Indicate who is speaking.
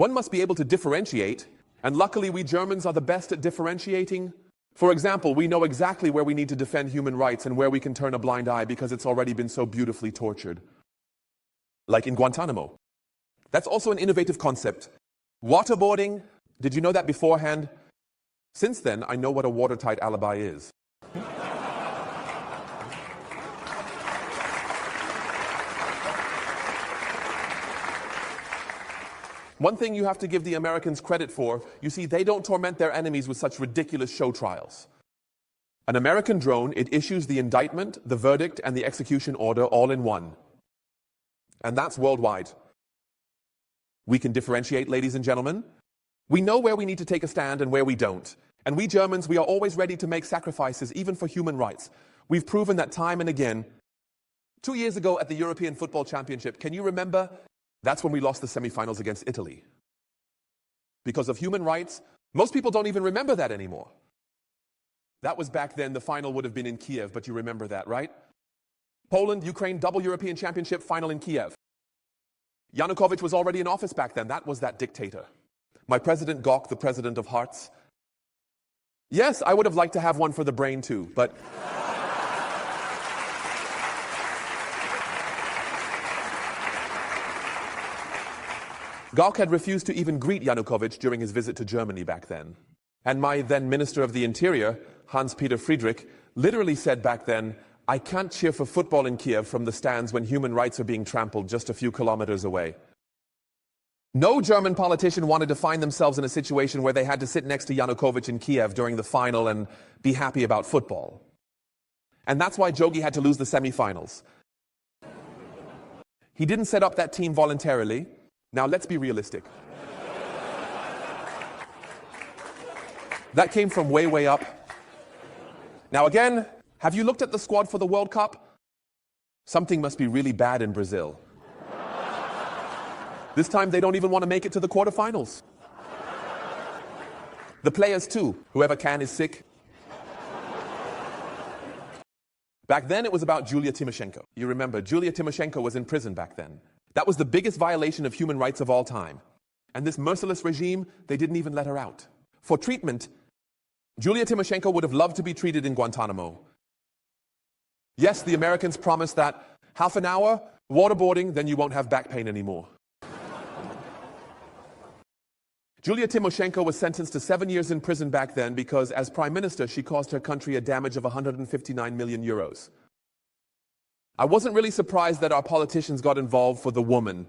Speaker 1: One must be able to differentiate, and luckily we Germans are the best at differentiating. For example, we know exactly where we need to defend human rights and where we can turn a blind eye because it's already been so beautifully tortured. Like in Guantanamo. That's also an innovative concept. Waterboarding, did you know that beforehand? Since then, I know what a watertight alibi is. One thing you have to give the Americans credit for, you see, they don't torment their enemies with such ridiculous show trials. An American drone, it issues the indictment, the verdict, and the execution order all in one. And that's worldwide. We can differentiate, ladies and gentlemen. We know where we need to take a stand and where we don't. And we Germans, we are always ready to make sacrifices, even for human rights. We've proven that time and again. 2 years ago at the European Football Championship, can you remember? That's when we lost the semifinals against Italy. Because of human rights, most people don't even remember that anymore. That was back then, the final would have been in Kiev, but you remember that, right? Poland, Ukraine, double European Championship final in Kiev. Yanukovych was already in office back then. That was that dictator. My president Gok, the president of hearts. Yes, I would have liked to have one for the brain too, but... Gok had refused to even greet Yanukovych during his visit to Germany back then. And my then Minister of the Interior, Hans-Peter Friedrich, literally said back then, I can't cheer for football in Kiev from the stands when human rights are being trampled just a few kilometers away. No German politician wanted to find themselves in a situation where they had to sit next to Yanukovych in Kiev during the final and be happy about football. And that's why Jogi had to lose the semifinals. He didn't set up that team voluntarily. Now let's be realistic. That came from way, way up. Now again, have you looked at the squad for the World Cup? Something must be really bad in Brazil. This time they don't even want to make it to the quarterfinals. The players too, whoever can is sick. Back then it was about Julia Tymoshenko. You remember, Julia Tymoshenko was in prison back then. That was the biggest violation of human rights of all time. And this merciless regime, they didn't even let her out. For treatment, Julia Tymoshenko would have loved to be treated in Guantanamo. Yes, the Americans promised that half an hour, waterboarding, then you won't have back pain anymore. Julia Tymoshenko was sentenced to 7 years in prison back then because, as Prime Minister, she caused her country a damage of 159 million euros. I wasn't really surprised that our politicians got involved for the woman.